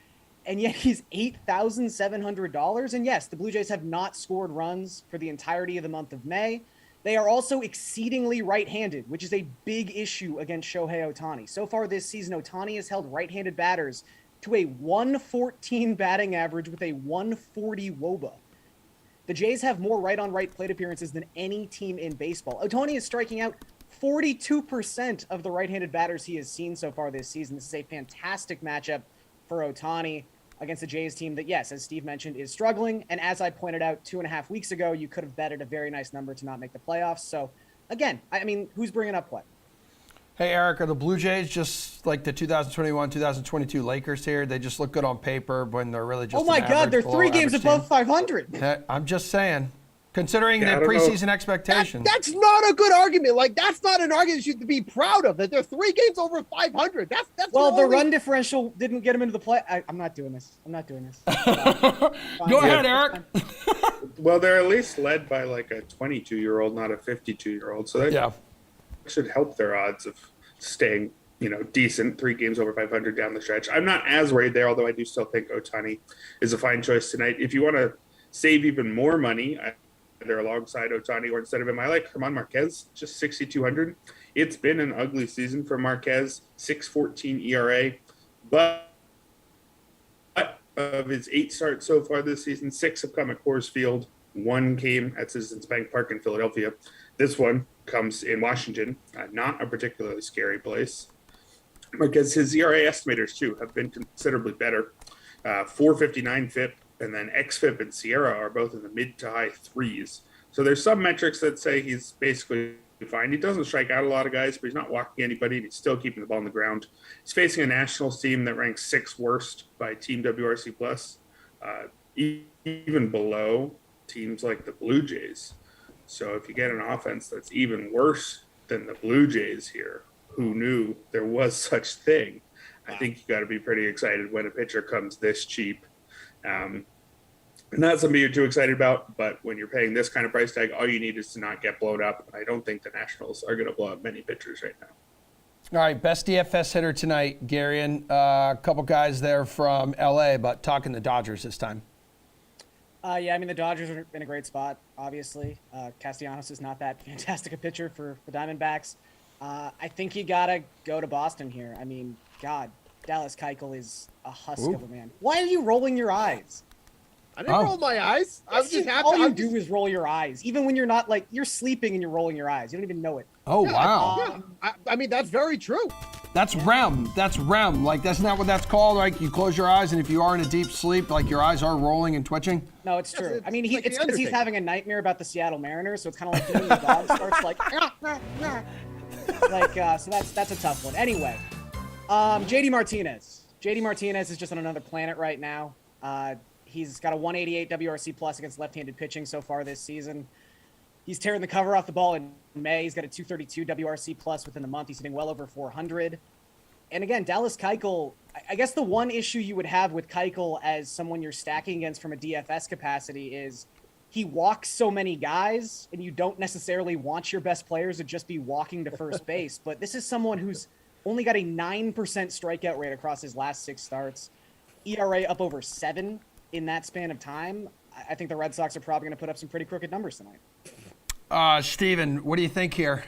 and yet he's $8,700. And yes, the Blue Jays have not scored runs for the entirety of the month of May. They are also exceedingly right-handed, which is a big issue against Shohei Ohtani. So far this season, Ohtani has held right-handed batters to a 114 batting average with a 140 WOBA. The Jays have more right-on-right plate appearances than any team in baseball. Ohtani is striking out 42% of the right-handed batters he has seen so far this season. This is a fantastic matchup for Ohtani against the Jays team that, yes, as Steve mentioned, is struggling. And as I pointed out 2.5 weeks ago, you could have betted a very nice number to not make the playoffs. So, again, I mean, who's bringing up what? Hey, Eric, are the Blue Jays just like the 2021-2022 Lakers here? They just look good on paper when they're really just oh my God, they're 3 games above 500. I'm just saying. Considering the preseason expectations. That's not a good argument. Like, that's not an argument you should be proud of, that they're 3 games over 500. That's well, the run differential didn't get them into the play. I'm not doing this. Go ahead, Eric. Well, they're at least led by like a 22-year-old, not a 52-year-old. So that should help their odds of staying, decent 3 games over 500 down the stretch. I'm not as worried there, although I do still think Ohtani is a fine choice tonight. If you want to save even more money, either alongside Ohtani or instead of him, I like German Marquez, just 6,200. It's been an ugly season for Marquez, 6.14 ERA, but of his 8 starts so far this season, 6 have come at Coors Field, 1 came at Citizens Bank Park in Philadelphia. This one comes in Washington, not a particularly scary place. Marquez, his ERA estimators too have been considerably better. 4.59 FIP, and then XFIP and Sierra are both in the mid to high 3s. So there's some metrics that say he's basically fine. He doesn't strike out a lot of guys, but he's not walking anybody, and he's still keeping the ball on the ground. He's facing a Nationals team that ranks 6th worst by Team WRC+, even below teams like the Blue Jays. So if you get an offense that's even worse than the Blue Jays here, who knew there was such thing? I think you got to be pretty excited when a pitcher comes this cheap. Not something you're too excited about, but when you're paying this kind of price tag, all you need is to not get blown up. I don't think the Nationals are going to blow up many pitchers right now. All right, best DFS hitter tonight, Garion. A couple guys there from LA, but talking the Dodgers this time. Yeah, I mean, the Dodgers are in a great spot, obviously. Castellanos is not that fantastic a pitcher for the Diamondbacks. I think you got to go to Boston here. I mean, God, Dallas Keuchel is a husk of a man. Why are you rolling your eyes? I didn't roll my eyes. I was just happy. All you do is roll your eyes, even when you're not like you're sleeping and you're rolling your eyes. You don't even know it. Oh, wow. I mean, that's very true. That's REM. That's REM. Like, that's not what that's called. Like, you close your eyes, and if you are in a deep sleep, like, your eyes are rolling and twitching. No, it's true. I mean, it's like it's The because he's Undertaker. having a nightmare about the Seattle Mariners, so it's kind of like when the dog starts like, so that's a tough one. Anyway, JD Martinez. JD Martinez is just on another planet right now. He's got a 188 WRC plus against left-handed pitching so far this season. He's tearing the cover off the ball in May. He's got a 232 WRC plus within the month. He's hitting well over 400. And again, Dallas Keuchel, I guess the one issue you would have with Keuchel as someone you're stacking against from a DFS capacity is he walks so many guys, and you don't necessarily want your best players to just be walking to first base. But this is someone who's only got a 9% strikeout rate across his last 6 starts, ERA up over 7 in that span of time. I think the Red Sox are probably going to put up some pretty crooked numbers tonight. Steven, what do you think here?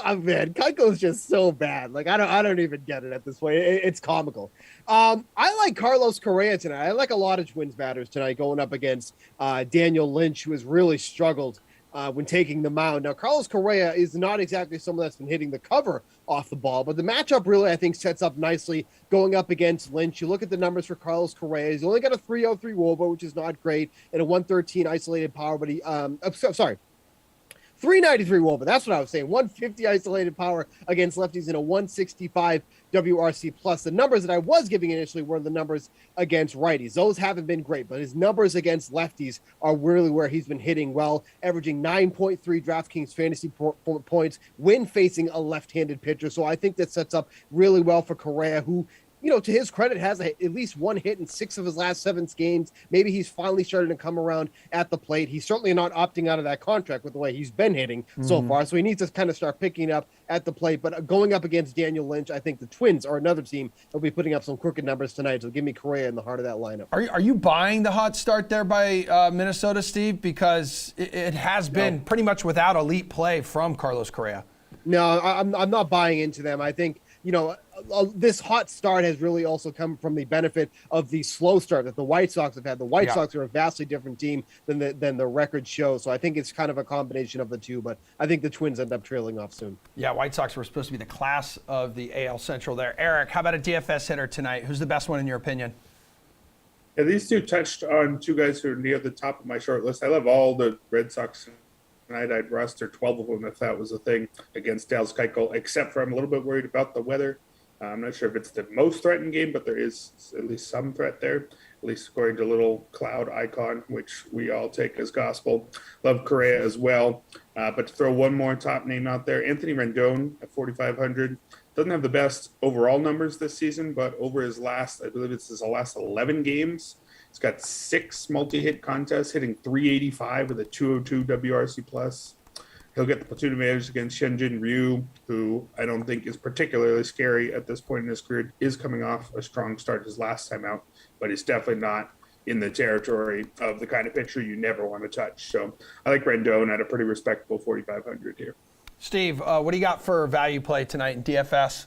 Oh man, Keuchel's just so bad. Like I don't even get it at this point. It's comical. I like Carlos Correa tonight. I like a lot of Twins batters tonight going up against Daniel Lynch, who has really struggled when taking the mound. Now, Carlos Correa is not exactly someone that's been hitting the cover off the ball, but the matchup really, I think, sets up nicely going up against Lynch. You look at the numbers for Carlos Correa. He's only got a 303 WOBA, which is not great, and a 113 isolated power, but he, 393 WOBA. That's what I was saying. 150 isolated power against lefties and a 165 WRC plus. The numbers that I was giving initially were the numbers against righties. Those haven't been great, but his numbers against lefties are really where he's been hitting well, averaging 9.3 DraftKings fantasy points when facing a left-handed pitcher. So I think that sets up really well for Correa, who, you know, to his credit, has at least one hit in 6 of his last 7 games. Maybe he's finally starting to come around at the plate. He's certainly not opting out of that contract with the way he's been hitting so far. So he needs to kind of start picking up at the plate. But going up against Daniel Lynch, I think the Twins are another team that will be putting up some crooked numbers tonight. So give me Correa in the heart of that lineup. Are you buying the hot start there by Minnesota, Steve? Because it has been pretty much without elite play from Carlos Correa. No, I'm not buying into them. I think, you know, this hot start has really also come from the benefit of the slow start that the White Sox have had. The White Sox are a vastly different team than the record shows. So I think it's kind of a combination of the two, but I think the Twins end up trailing off soon. Yeah, White Sox were supposed to be the class of the AL Central there. Eric, how about a DFS hitter tonight? Who's the best one in your opinion? Yeah, these two touched on 2 guys who are near the top of my short list. I love all the Red Sox tonight. I'd roster 12 of them if that was a thing against Dallas Keuchel, except for I'm a little bit worried about the weather. I'm not sure if it's the most threatened game, but there is at least some threat there, at least according to little cloud icon, which we all take as gospel. Love Correa as well. But to throw one more top name out there, Anthony Rendon at 4,500. Doesn't have the best overall numbers this season, but over his last, I believe it's his last 11 games, he's got 6 multi-hit contests, hitting 385 with a 202 WRC plus. He'll get the platoon advantage against Hyunjin Ryu, who I don't think is particularly scary at this point in his career. Is coming off a strong start his last time out, but he's definitely not in the territory of the kind of pitcher you never want to touch. So I like Rendon at a pretty respectable 4,500 here. Steve, what do you got for value play tonight in DFS?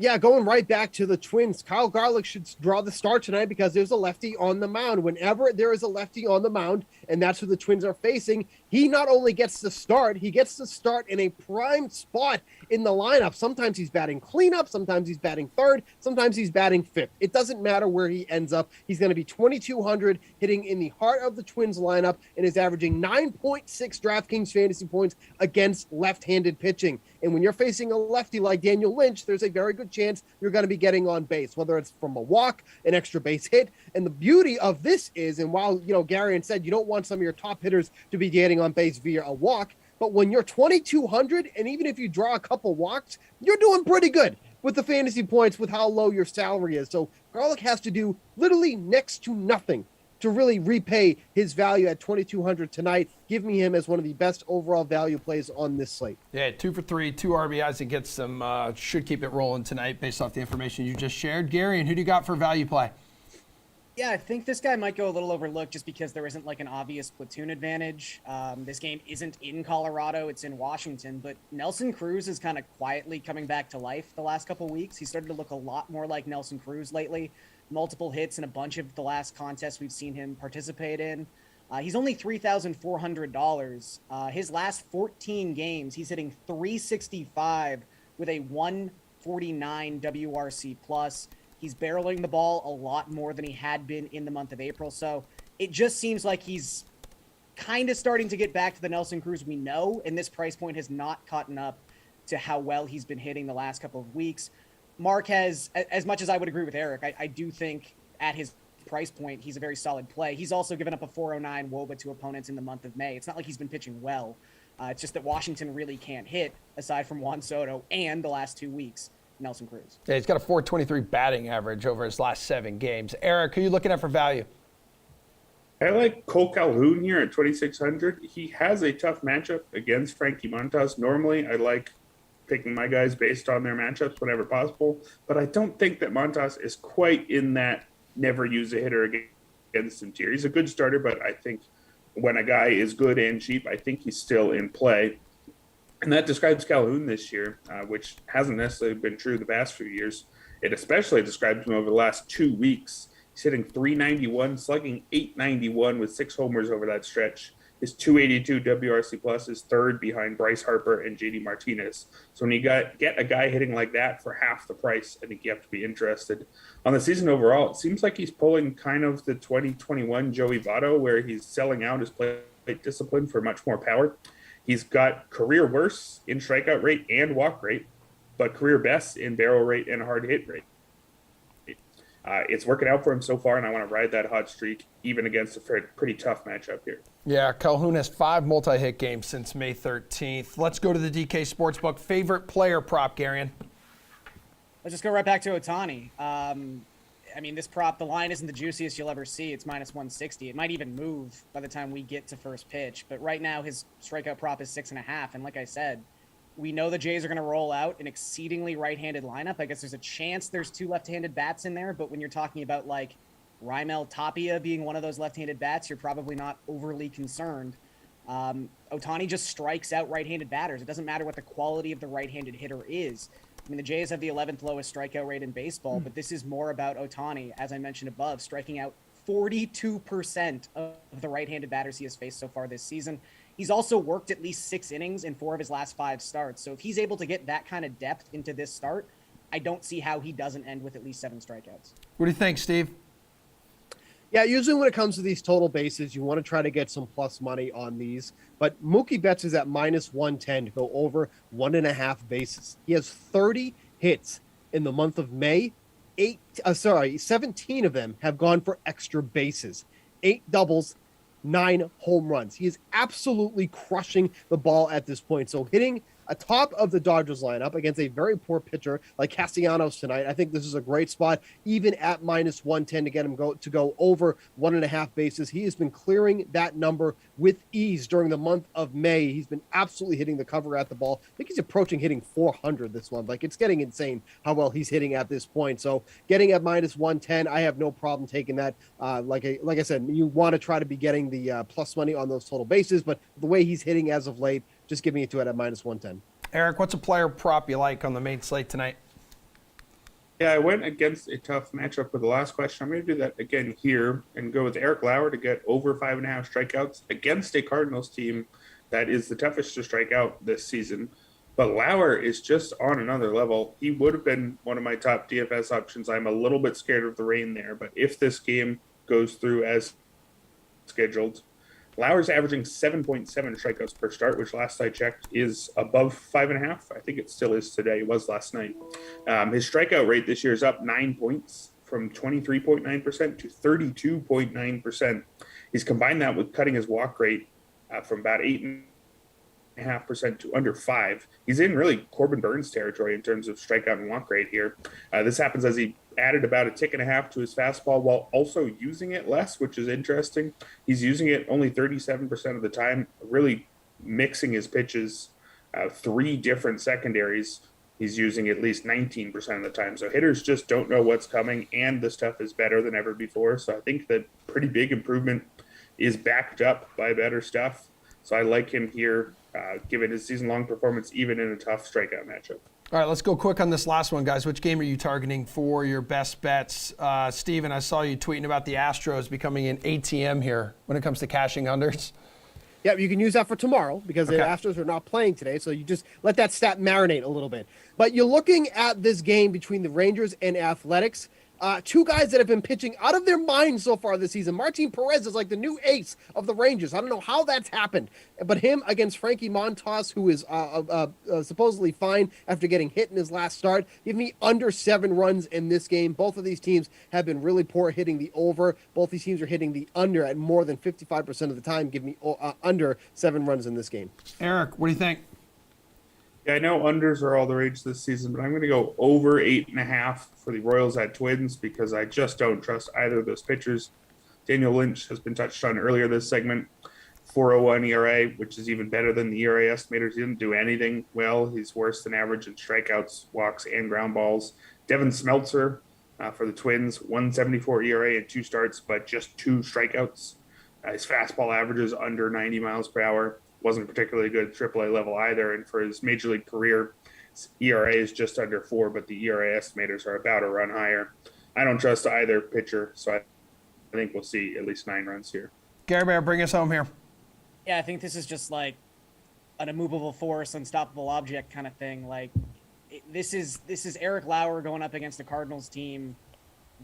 Yeah, going right back to the Twins, Kyle Garlick should draw the start tonight because there's a lefty on the mound. Whenever there is a lefty on the mound, and that's who the Twins are facing, he not only gets to start, he gets to start in a prime spot in the lineup. Sometimes he's batting cleanup, sometimes he's batting third, sometimes he's batting fifth. It doesn't matter where he ends up. He's going to be 2,200, hitting in the heart of the Twins lineup, and is averaging 9.6 DraftKings fantasy points against left-handed pitching. And when you're facing a lefty like Daniel Lynch, there's a very good chance you're going to be getting on base, whether it's from a walk, an extra base hit. And the beauty of this is, and while, you know, Garion said you don't want some of your top hitters to be getting on base via a walk, but when you're 2,200, and even if you draw a couple walks, you're doing pretty good with the fantasy points with how low your salary is. So Garlick has to do literally next to nothing to really repay his value at 2,200 tonight. Give me him as one of the best overall value plays on this slate. Yeah, 2 for 3, 2 RBIs and gets some, should keep it rolling tonight based off the information you just shared. Gary, and who do you got for value play? Yeah, I think this guy might go a little overlooked just because there isn't like an obvious platoon advantage. This game isn't in Colorado, it's in Washington, but Nelson Cruz is kind of quietly coming back to life the last couple weeks. He started to look a lot more like Nelson Cruz lately. Multiple hits in a bunch of the last contests we've seen him participate in. He's only $3,400. His last 14 games, he's hitting 365 with a 149 WRC plus. He's barreling the ball a lot more than he had been in the month of April. So it just seems like he's kind of starting to get back to the Nelson Cruz we know, and this price point has not caught up to how well he's been hitting the last couple of weeks. Mark has, as much as I would agree with Eric, I do think at his price point, he's a very solid play. He's also given up a 409 WOBA to opponents in the month of May. It's not like he's been pitching well. It's just that Washington really can't hit, aside from Juan Soto and the last 2 weeks. Nelson Cruz. Yeah, he's got a 423 batting average over his last 7 games. Eric, who are you looking at for value? I like Cole Calhoun here at 2,600. He has a tough matchup against Frankie Montas. Normally, I like picking my guys based on their matchups whenever possible, but I don't think that Montas is quite in that never use a hitter against him tier. He's a good starter, but I think when a guy is good and cheap, I think he's still in play. And that describes Calhoun this year, which hasn't necessarily been true the past few years. It especially describes him over the last 2 weeks. He's hitting 391, slugging 891 with 6 homers over that stretch. His 282 WRC plus is third behind Bryce Harper and JD Martinez. So when you get a guy hitting like that for half the price, I think you have to be interested. On the season overall, it seems like he's pulling kind of the 2021 Joey Votto, where he's selling out his plate discipline for much more power. He's got career worst in strikeout rate and walk rate, but career best in barrel rate and hard hit rate. It's working out for him so far, and I want to ride that hot streak even against a pretty tough matchup here. Yeah, Calhoun has 5 multi-hit games since May 13th. Let's go to the DK Sportsbook. Favorite player prop, Garion? Let's just go right back to Ohtani. I mean, this prop, the line isn't the juiciest you'll ever see. It's minus 160. It might even move by the time we get to first pitch. But right now, his strikeout prop is 6.5. And like I said, we know the Jays are going to roll out an exceedingly right-handed lineup. I guess there's a chance there's 2 left-handed bats in there. But when you're talking about, like, Raimel Tapia being one of those left-handed bats, you're probably not overly concerned. Ohtani just strikes out right-handed batters. It doesn't matter what the quality of the right-handed hitter is. I mean, the Jays have the 11th lowest strikeout rate in baseball, but this is more about Ohtani, as I mentioned above, striking out 42% of the right-handed batters he has faced so far this season. He's also worked at least 6 innings in 4 of his last 5 starts. So if he's able to get that kind of depth into this start, I don't see how he doesn't end with at least 7 strikeouts. What do you think, Steve? Yeah, usually when it comes to these total bases, you want to try to get some plus money on these. But Mookie Betts is at minus 110 to go over 1.5 bases. He has 30 hits in the month of May. 17 of them have gone for extra bases. 8 doubles, 9 home runs. He is absolutely crushing the ball at this point. So hitting atop of the Dodgers lineup against a very poor pitcher like Castellanos tonight, I think this is a great spot, even at minus 110 to get him to go over 1.5 bases. He has been clearing that number with ease during the month of May. He's been absolutely hitting the cover at the ball. I think he's approaching hitting 400 this month. Like, it's getting insane how well he's hitting at this point. So getting at minus 110, I have no problem taking that. Like I said, you want to try to be getting the plus money on those total bases, but the way he's hitting as of late, just giving it to it at minus 110. Eric, what's a player prop you like on the main slate tonight? Yeah, I went against a tough matchup with the last question. I'm going to do that again here and go with Eric Lauer to get over 5.5 strikeouts against a Cardinals team that is the toughest to strike out this season. But Lauer is just on another level. He would have been one of my top DFS options. I'm a little bit scared of the rain there, but if this game goes through as scheduled, Lauer's averaging 7.7 strikeouts per start, which last I checked is above 5.5. I think it still is today. It was last night. His strikeout rate this year is up 9 points from 23.9% to 32.9%. He's combined that with cutting his walk rate from about 8.5 8.5% to under 5. He's in really Corbin Burns territory in terms of strikeout and walk rate here. This happens as he added about a tick and a half to his fastball while also using it less, which is interesting. He's using it only 37% of the time, really mixing his pitches. 3 different secondaries, he's using at least 19% of the time. So hitters just don't know what's coming, and the stuff is better than ever before. So I think that pretty big improvement is backed up by better stuff. So I like him here, given his season-long performance, even in a tough strikeout matchup. All right, let's go quick on this last one, guys. Which game are you targeting for your best bets? Steven, I saw you tweeting about the Astros becoming an ATM here when it comes to cashing unders. Yeah, you can use that for tomorrow because the Okay. Astros are not playing today, so you just let that stat marinate a little bit. But you're looking at this game between the Rangers and Athletics. 2 guys that have been pitching out of their minds so far this season. Martin Perez is like the new ace of the Rangers. I don't know how that's happened, but him against Frankie Montas, who is supposedly fine after getting hit in his last start. Give me under 7 runs in this game. Both of these teams have been really poor hitting the over. Both these teams are hitting the under at more than 55% of the time. Give me under 7 runs in this game. Eric, what do you think? Yeah, I know unders are all the rage this season, but I'm going to go over 8.5 for the Royals at Twins because I just don't trust either of those pitchers. Daniel Lynch has been touched on earlier this segment. 4.01 ERA, which is even better than the ERA estimators. He didn't do anything well. He's worse than average in strikeouts, walks, and ground balls. Devin Smeltzer for the Twins, 1.74 ERA in 2 starts, but just 2 strikeouts. His fastball averages under 90 miles per hour. Wasn't particularly good at AAA level either. And for his major league career, his ERA is just under 4, but the ERA estimators are about a run higher. I don't trust either pitcher, so I think we'll see at least 9 runs here. Gary Bear, bring us home here. Yeah, I think this is just like an immovable force, unstoppable object kind of thing. Like this is Eric Lauer going up against the Cardinals team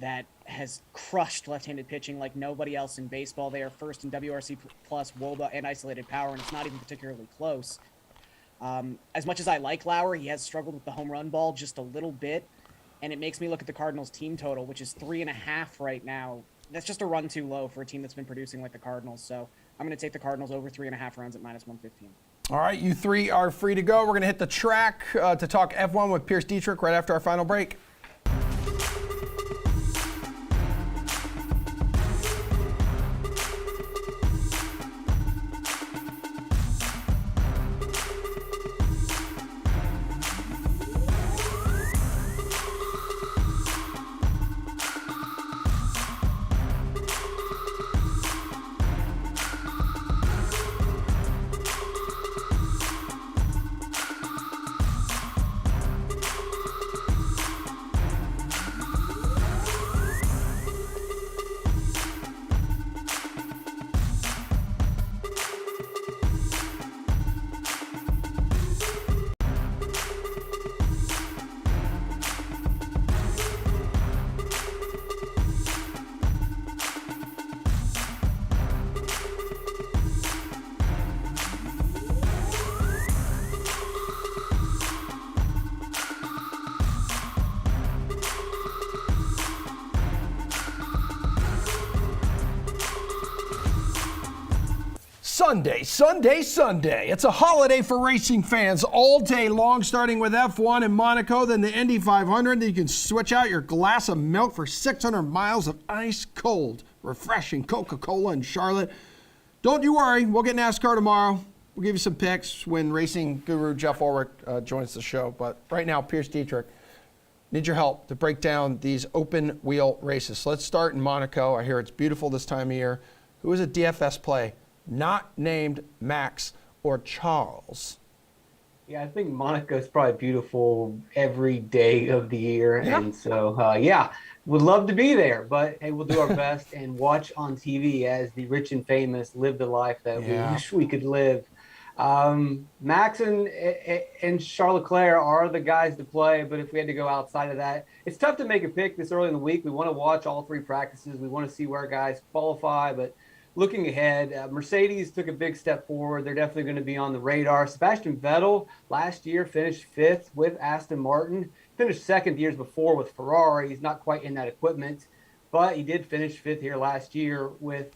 that has crushed left-handed pitching like nobody else in baseball. They are first in WRC plus WOBA and isolated power, and it's not even particularly close. As much as I like Lauer, he has struggled with the home run ball just a little bit, and it makes me look at the Cardinals team total, which is 3.5 right now. That's just a run too low for a team that's been producing like the Cardinals. So I'm going to take the Cardinals over 3.5 runs at -115. All right, you 3 are free to go. We're going to hit the track to talk F1 with Pierce Dietrich right after our final break. Sunday, Sunday, Sunday. It's a holiday for racing fans all day long, starting with F1 in Monaco, then the Indy 500. Then you can switch out your glass of milk for 600 miles of ice-cold, refreshing Coca-Cola in Charlotte. Don't you worry, we'll get NASCAR tomorrow. We'll give you some picks when racing guru Jeff Ulrich joins the show. But right now, Pierce Dietrich, need your help to break down these open-wheel races. So let's start in Monaco. I hear it's beautiful this time of year. Who is a DFS play? Not named Max or Charles. Yeah, I think Monaco's probably beautiful every day of the year. Yeah. And so, would love to be there. But, hey, we'll do our best and watch on TV as the rich and famous live the life that we wish we could live. Max and Charles Leclerc are the guys to play, but if we had to go outside of that, it's tough to make a pick this early in the week. We want to watch all 3 practices. We want to see where guys qualify, but looking ahead, Mercedes took a big step forward. They're definitely going to be on the radar. Sebastian Vettel last year finished 5th with Aston Martin, finished 2nd the years before with Ferrari. He's not quite in that equipment, but he did finish 5th here last year with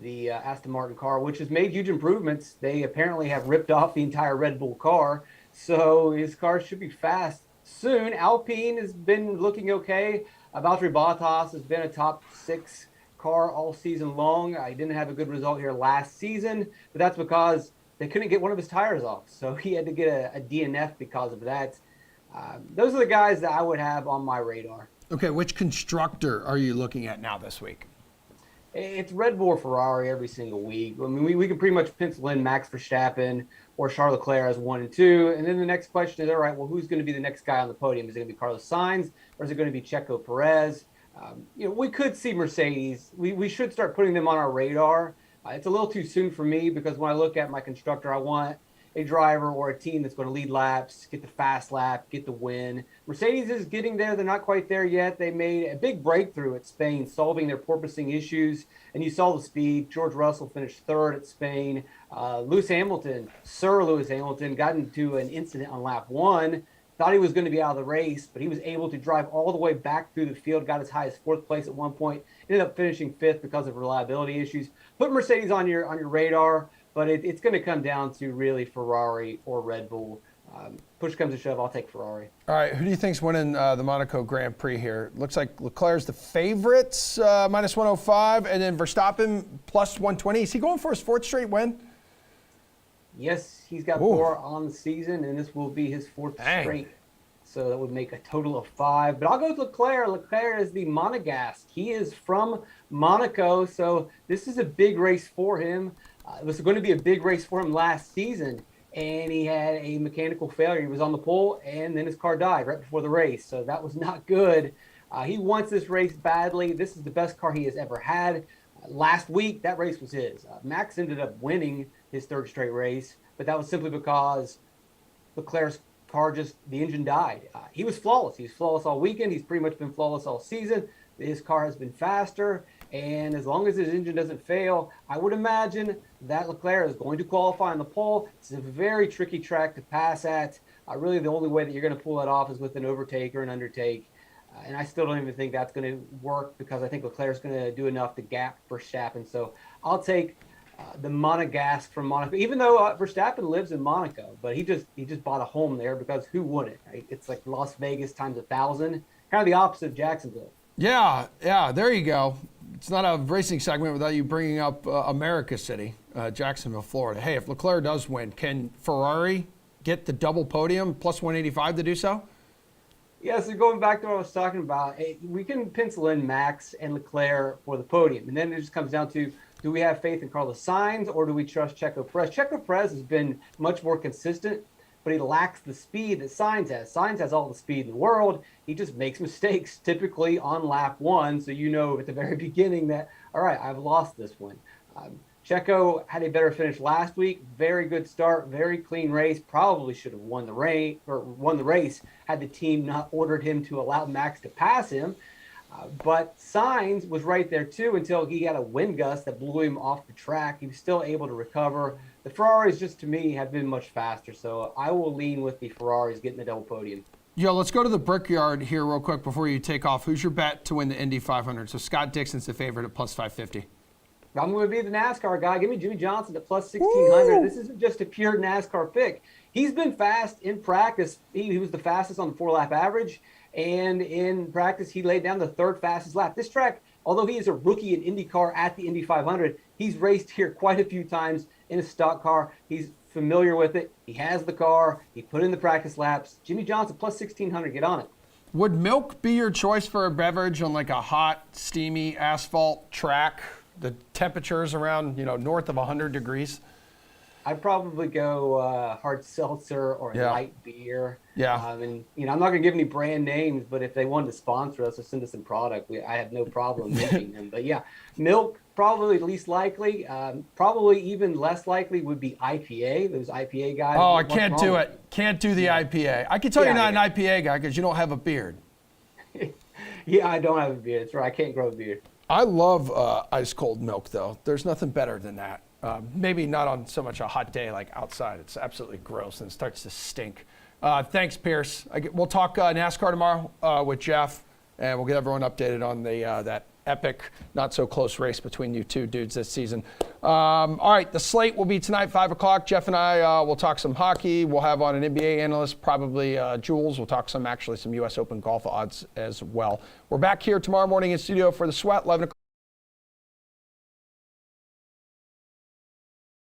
the Aston Martin car, which has made huge improvements. They apparently have ripped off the entire Red Bull car, so his car should be fast soon. Alpine has been looking okay. Valtteri Bottas has been a top 6 car all season long. I didn't have a good result here last season, but that's because they couldn't get one of his tires off, so he had to get a DNF because of that. Those are the guys that I would have on my radar. Okay, which constructor are you looking at now this week? It's Red Bull or Ferrari every single week. I mean, we can pretty much pencil in Max Verstappen or Charles Leclerc as 1 and 2. And then the next question is, all right, well, who's going to be the next guy on the podium? Is it going to be Carlos Sainz or is it going to be Checo Perez? We could see Mercedes. We should start putting them on our radar. It's a little too soon for me because when I look at my constructor, I want a driver or a team that's going to lead laps, get the fast lap, get the win. Mercedes is getting there. They're not quite there yet. They made a big breakthrough at Spain, solving their porpoising issues. And you saw the speed. George Russell finished 3rd at Spain. Lewis Hamilton, Sir Lewis Hamilton, got into an incident on lap 1. Thought he was going to be out of the race, but he was able to drive all the way back through the field, got as high as 4th place at one point, ended up finishing 5th because of reliability issues. Put Mercedes on your radar. But it's going to come down to really Ferrari or Red Bull. Push comes to shove, I'll take Ferrari. All right, who do you think's winning the Monaco Grand Prix here? Looks like Leclerc's the favorites, minus 105, and then Verstappen plus 120. Is he going for his 4th straight win? Yes, he's got 4 on the season, and this will be his 4th Dang. straight. So that would make a total of 5. But I'll go with Leclerc. Leclerc is the Monegasque. He is from Monaco, so this is a big race for him. It was going to be a big race for him last season, and he had a mechanical failure. He was on the pole, and then his car died right before the race, so that was not good. He wants this race badly. This is the best car he has ever had. Last week, that race was his. Max ended up winning his 3rd straight race, but that was simply because Leclerc's car the engine died. He was flawless. He was flawless all weekend. He's pretty much been flawless all season. His car has been faster, and as long as his engine doesn't fail, I would imagine that Leclerc is going to qualify on the pole. It's a very tricky track to pass at. Really, the only way that you're going to pull that off is with an overtake or an undertake, and I still don't even think that's going to work because I think Leclerc's going to do enough to gap Verstappen. So I'll take the Monegasque from Monaco, even though Verstappen lives in Monaco, but he just bought a home there because who wouldn't? Right? It's like Las Vegas times 1,000, kind of the opposite of Jacksonville. Yeah, there you go. It's not a racing segment without you bringing up America City, Jacksonville, Florida. Hey, if Leclerc does win, can Ferrari get the double podium plus 185 to do so? Yeah, so going back to what I was talking about, we can pencil in Max and Leclerc for the podium. And then it just comes down to, do we have faith in Carlos Sainz or do we trust Checo Perez? Checo Perez has been much more consistent, but he lacks the speed that Sainz has. Sainz has all the speed in the world. He just makes mistakes typically on lap 1. So you know at the very beginning that, all right, I've lost this one. Checo had a better finish last week. Very good start, very clean race. Probably should have won the race had the team not ordered him to allow Max to pass him. But Sainz was right there too until he had a wind gust that blew him off the track. He was still able to recover. The Ferraris, just to me, have been much faster. So I will lean with the Ferraris getting the double podium. Yo, let's go to the Brickyard here real quick before you take off. Who's your bet to win the Indy 500? So Scott Dixon's the favorite at plus 550. I'm going to be the NASCAR guy. Give me Jimmy Johnson at plus 1,600. This isn't just a pure NASCAR pick. He's been fast in practice. He was the fastest on the 4-lap average. And in practice, he laid down the 3rd fastest lap. This track, although he is a rookie in IndyCar at the Indy 500, he's raced here quite a few times in a stock car. He's familiar with it. He has the car. He put in the practice laps. Jimmy Johnson plus 1,600. Get on it. Would milk be your choice for a beverage on like a hot, steamy asphalt track? The temperature's around, north of 100 degrees. I'd probably go hard seltzer or light beer. Yeah. And I'm not going to give any brand names, but if they wanted to sponsor us or send us some product, I have no problem mentioning them. But yeah, milk probably least likely. Probably even less likely would be IPA. Those IPA guys. Oh, I can't do it. Can't do the IPA. I can tell you're not an IPA guy because you don't have a beard. Yeah, I don't have a beard. That's right. I can't grow a beard. I love ice cold milk though. There's nothing better than that. Maybe not on so much a hot day like outside. It's absolutely gross and it starts to stink. Thanks, Pierce. We'll talk NASCAR tomorrow with Jeff, and we'll get everyone updated on that epic, not so close race between you two dudes this season. All right, the slate will be tonight, 5 o'clock. Jeff and I will talk some hockey. We'll have on an NBA analyst, probably Jules. We'll talk some U.S. Open golf odds as well. We're back here tomorrow morning in studio for the Sweat, 11 o'clock.